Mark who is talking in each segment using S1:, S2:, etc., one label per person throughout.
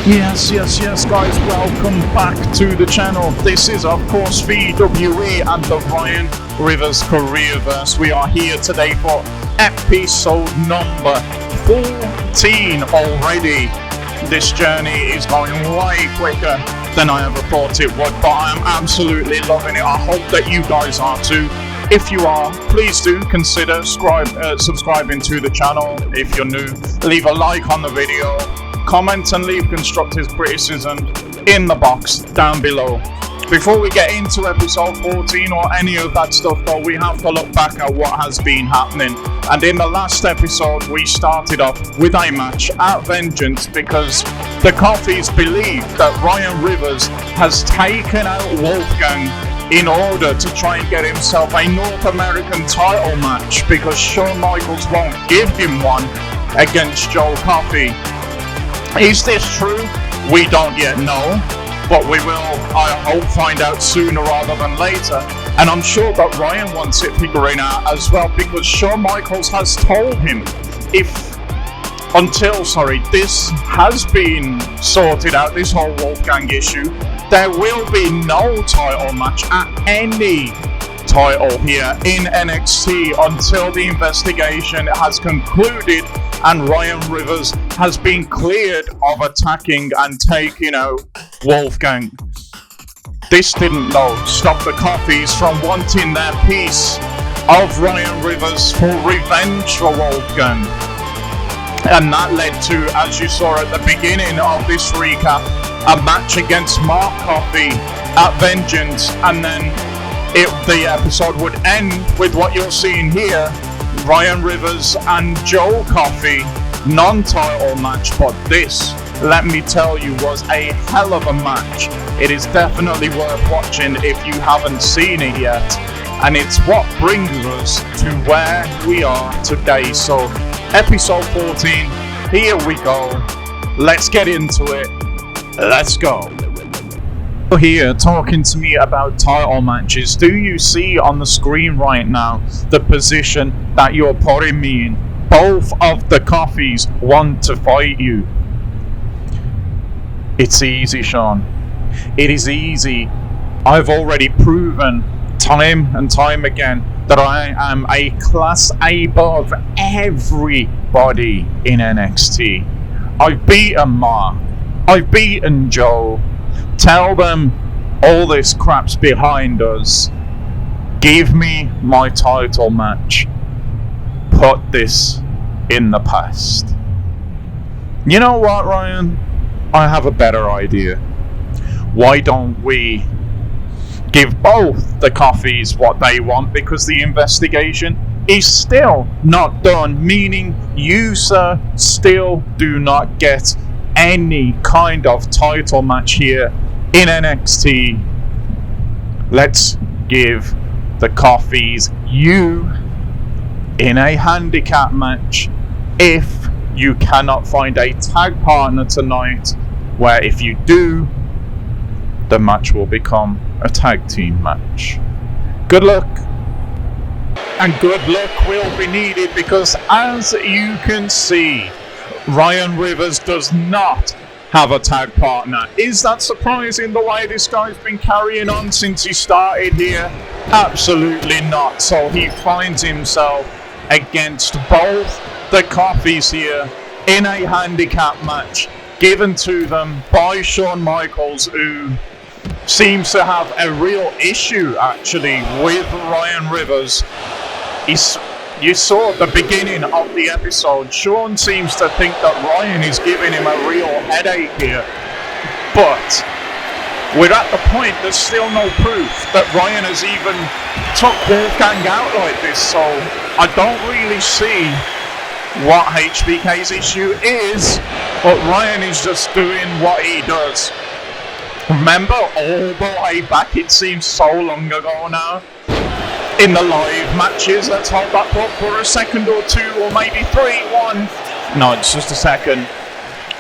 S1: Yes, guys, welcome back to the channel. This is, of course, VWE and the Ryan Rivers Careerverse. We are here today for episode number 14 already. This journey is going way quicker than I ever thought it would, but I am absolutely loving it. I hope that you guys are too. If you are, please do consider subscribing to the channel. If you're new, leave a like on the video. Comment and leave constructive criticism in the box down below. Before we get into episode 14 or any of that stuff though, we have to look back at what has been happening. And in the last episode we started off with a match at Vengeance because the Coffees believe that Ryan Rivers has taken out Wolfgang in order to try and get himself a North American title match because Shawn Michaels won't give him one against Joe Coffey. Is this true? We don't yet know, but we will, I hope, find out sooner rather than later. And I'm sure that Ryan wants it figuring out as well because Shawn Michaels has told him until this has been sorted out, this whole Wolfgang issue, there will be no title match at any title here in NXT until the investigation has concluded and Ryan Rivers has been cleared of attacking and taking out Wolfgang. This didn't stop the Coffees from wanting their piece of Ryan Rivers for revenge for Wolfgang. And that led to, as you saw at the beginning of this recap, a match against Mark Coffey at Vengeance, and then the episode would end with what you're seeing here, Ryan Rivers and Joe Coffey non-title match. But this, let me tell you, was a hell of a match. It is definitely worth watching if you haven't seen it yet, and it's what brings us to where we are today. So episode 14, here we go. Let's get into it. Let's go. Here talking to me about title matches. Do you see on the screen right now the position that you're putting me in? Both of the Coffees want to fight you. It's easy, Sean. It is easy. I've already proven time and time again that I am a class above everybody in NXT. I've beaten Mark. I've beaten Joe. Tell them all this crap's behind us. Give me my title match. Put this in the past. You know what, Ryan? I have a better idea. Why don't we give both the Coffees what they want, because the investigation is still not done, meaning you, sir, still do not get any kind of title match here in NXT. Let's give the Coffees you in a handicap match if you cannot find a tag partner tonight, where if you do, the match will become a tag team match. Good luck. And good luck will be needed because, as you can see, Ryan Rivers does not have a tag partner. Is that surprising, the way this guy's been carrying on since he started here? Absolutely not. So he finds himself against both the Coffees here in a handicap match given to them by Shawn Michaels, who seems to have a real issue actually with Ryan Rivers. You saw at the beginning of the episode, Shawn seems to think that Ryan is giving him a real headache here. But we're at the point, there's still no proof that Ryan has even took Wolfgang out like this. So I don't really see what HBK's issue is, but Ryan is just doing what he does. Remember all the way back, it seems so long ago now, in the live matches, let's hold that thought for a second or two, or maybe 3, 1. No, it's just a second.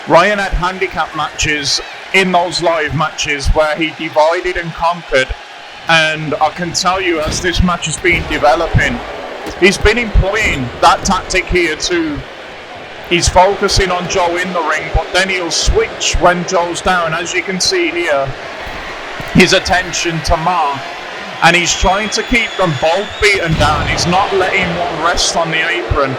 S1: Ryan had handicap matches in those live matches where he divided and conquered, and I can tell you, as this match has been developing, he's been employing that tactic here to He's focusing on Joe in the ring, but then he'll switch when Joe's down. As you can see here, his attention to Mark, and he's trying to keep them both beaten down. He's not letting one rest on the apron.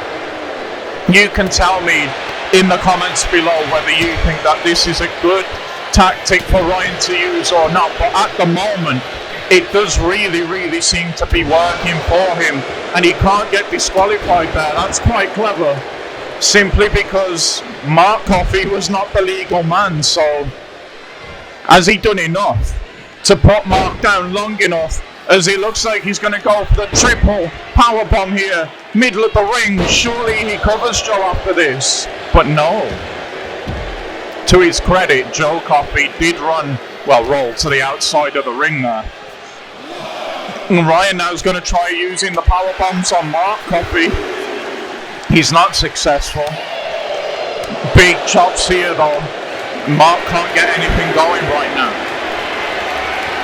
S1: You can tell me in the comments below whether you think that this is a good tactic for Ryan to use or not, but at the moment it does really seem to be working for him, and he can't get disqualified there. That's quite clever, simply because Mark Coffey was not the legal man. So has he done enough to put Mark down long enough, as he looks like he's going to go for the triple powerbomb here, middle of the ring? Surely he covers Joe after this, but no. To his credit, Joe Coffey did roll to the outside of the ring there. And Ryan now is going to try using the power bombs on Mark Coffey. He's not successful. Big chops here though. Mark can't get anything going right now.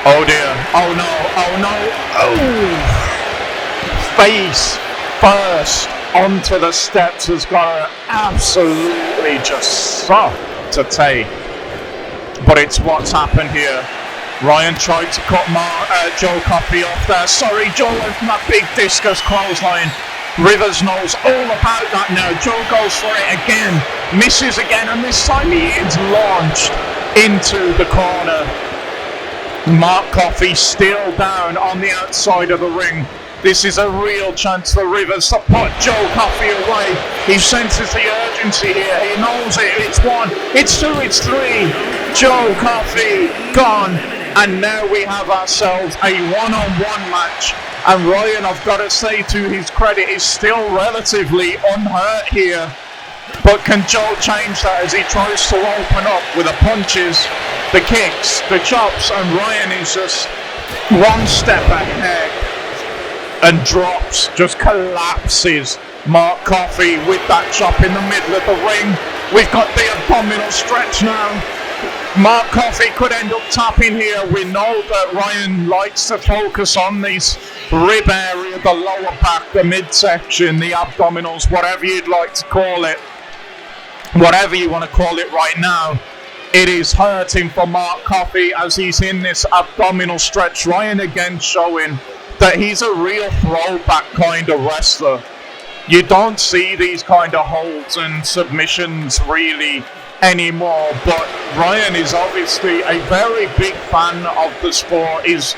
S1: Oh dear. Oh no. Oh no. Oh! Face first onto the steps has got to absolutely just suck to take. But it's what's happened here. Ryan tried to cut Joe Coffey off there. Sorry, Joe went from that big discus clothesline. Rivers knows all about that now. Joe goes for it again, misses again, and this time he is launched into the corner. Mark Coffey still down on the outside of the ring. This is a real chance for Rivers to put Joe Coffey away. He senses the urgency here. He knows it. It's 1, it's 2, it's 3. Joe Coffey gone. And now we have ourselves a one-on-one match. And Ryan, I've got to say to his credit, is still relatively unhurt here. But can Joe change that as he tries to open up with the punches, the kicks, the chops, and Ryan is just one step ahead and drops, just collapses Mark Coffey with that chop in the middle of the ring. We've got the abdominal stretch now. Mark Coffey could end up tapping here. We know that Ryan likes to focus on this rib area, the lower back, the midsection, the abdominals, whatever you'd like to call it. Whatever you want to call it right now, it is hurting for Mark Coffey as he's in this abdominal stretch. Ryan again showing that he's a real throwback kind of wrestler. You don't see these kind of holds and submissions really anymore, but Ryan is obviously a very big fan of the sport, is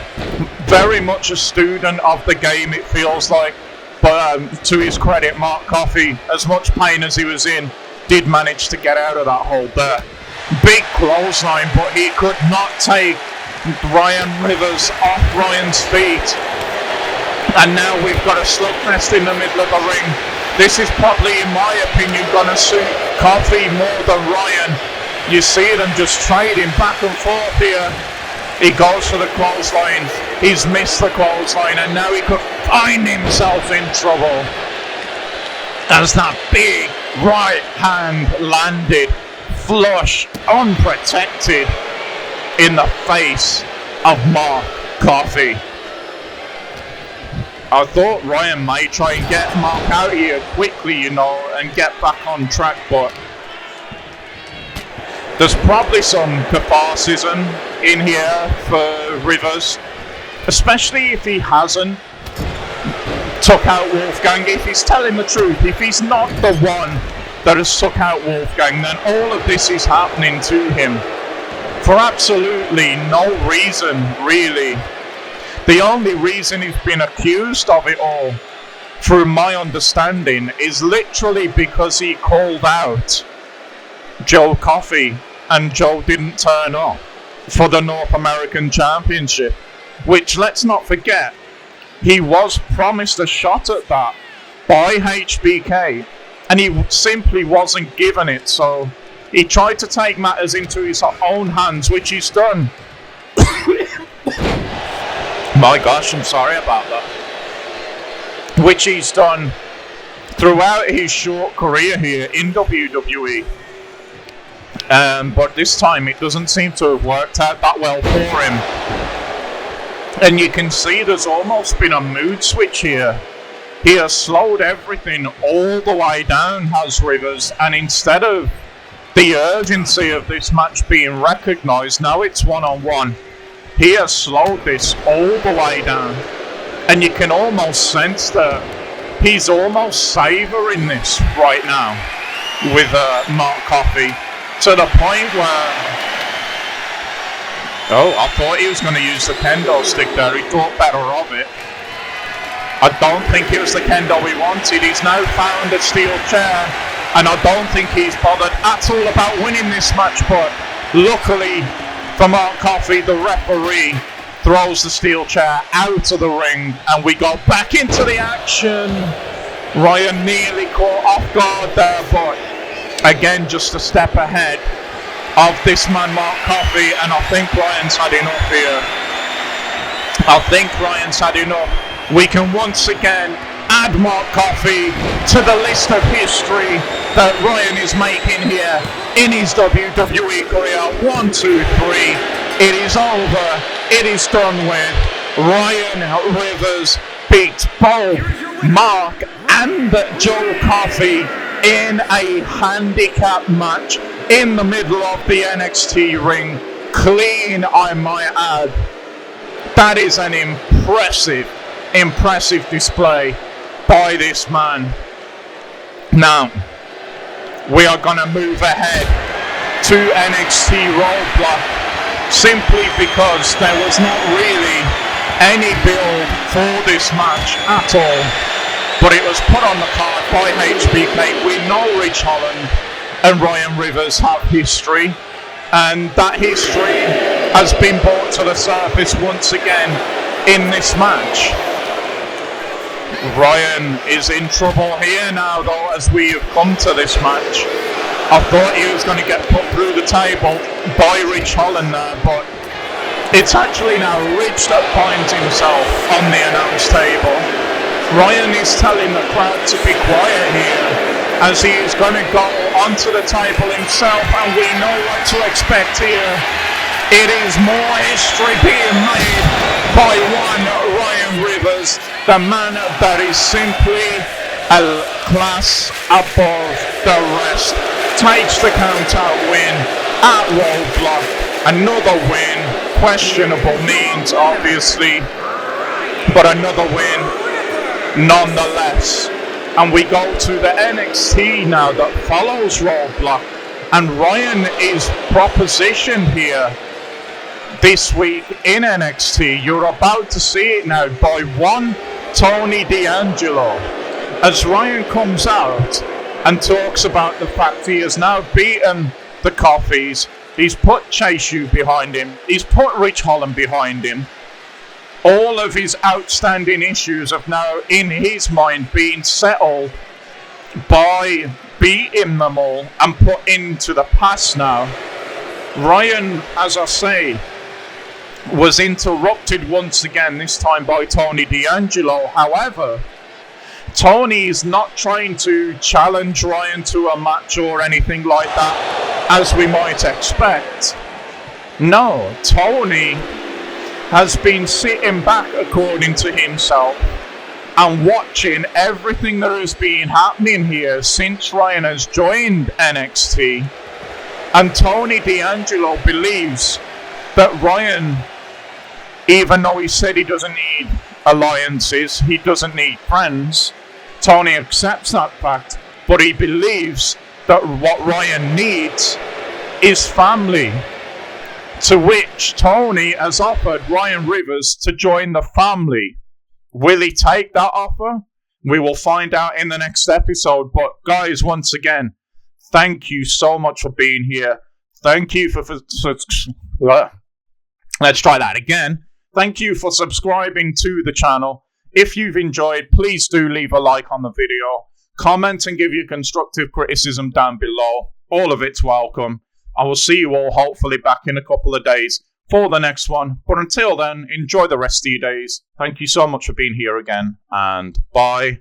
S1: very much a student of the game, it feels like. But to his credit, Mark Coffey, as much pain as he was in, did manage to get out of that hold there. Big clothesline, but he could not take Ryan Rivers off Ryan's feet. And now we've got a slugfest in the middle of the ring. This is probably, in my opinion, going to suit Coffey more than Ryan. You see them just trading back and forth here. He goes for the clothesline. He's missed the clothesline, and now he could find himself in trouble as that big right hand landed flush, unprotected, in the face of Mark Coffey. I thought Ryan may try and get Mark out here quickly, and get back on track, but there's probably some catharsis in here for Rivers, especially if he hasn't took out Wolfgang. If he's telling the truth, if he's not the one that has took out Wolfgang, then all of this is happening to him for absolutely no reason, really. The only reason he's been accused of it all, through my understanding, is literally because he called out Joe Coffey and Joe didn't turn up for the North American Championship, which, let's not forget, he was promised a shot at that by HBK and he simply wasn't given it. So he tried to take matters into his own hands, which he's done. My gosh, I'm sorry about that. Which he's done throughout his short career here in WWE. But this time it doesn't seem to have worked out that well for him. And you can see there's almost been a mood switch here He has slowed everything all the way down, has Rivers, and instead of the urgency of this match being recognised, now it's one-on-one. He has slowed this all the way down, and you can almost sense that he's almost savouring this right now with Mark Coffey, to the point where, oh, I thought he was going to use the kendo stick there. He thought better of it. I don't think it was the kendo he wanted. He's now found a steel chair, and I don't think he's bothered at all about winning this match, but luckily for Mark Coffey, the referee throws the steel chair out of the ring, and we go back into the action. Ryan nearly caught off guard there, but again, just a step ahead of this man, Mark Coffey, and I think Ryan's had enough here. I think Ryan's had enough. We can once again add Mark Coffey to the list of history that Ryan is making here in his WWE career. 1, 2, 3. It is over. It is done with. Ryan Rivers beats both Mark and Joe Coffey in a handicap match in the middle of the NXT ring. Clean, I might add. That is an impressive display by this man. Now, we are going to move ahead to NXT Roadblock, simply because there was not really any build for this match at all, but it was put on the card by HBK. We know Ridge Holland and Ryan Rivers have history, and that history has been brought to the surface once again in this match. Ryan is in trouble here now, though, as we have come to this match. I thought he was going to get put through the table by Ridge Holland there, but it's actually now Ridge that finds himself on the announce table. Ryan is telling the crowd to be quiet here, as he is going to go onto the table himself, and we know what to expect here. It is more history being made by one Ryan Rivers, the man that is simply a class above the rest. Takes the count-out win at Roadblock. Another win, questionable means obviously, but another win nonetheless. And we go to the NXT now that follows Roadblock, and Ryan is propositioned here this week in NXT. You're about to see it now by one Tony D'Angelo, as Ryan comes out and talks about the fact he has now beaten the Coffeys. He's put Chase U behind him. He's put Ridge Holland behind him. All of his outstanding issues have now, in his mind, been settled by beating them all and put into the past now. Ryan, as I say, was interrupted once again, this time by Tony D'Angelo. However, Tony is not trying to challenge Ryan to a match or anything like that, as we might expect. No, Tony has been sitting back, according to himself, and watching everything that has been happening here since Ryan has joined NXT. And Tony D'Angelo believes that Ryan, even though he said he doesn't need alliances, he doesn't need friends, Tony accepts that fact, but he believes that what Ryan needs is family, to which Tony has offered Ryan Rivers to join the family. Will he take that offer? We will find out in the next episode. But guys, once again, thank you so much for being here. Thank you for let's try that again. Thank you for subscribing to the channel. If you've enjoyed, please do leave a like on the video. Comment and give your constructive criticism down below. All of it's welcome. I will see you all hopefully back in a couple of days for the next one. But until then, enjoy the rest of your days. Thank you so much for being here again, and bye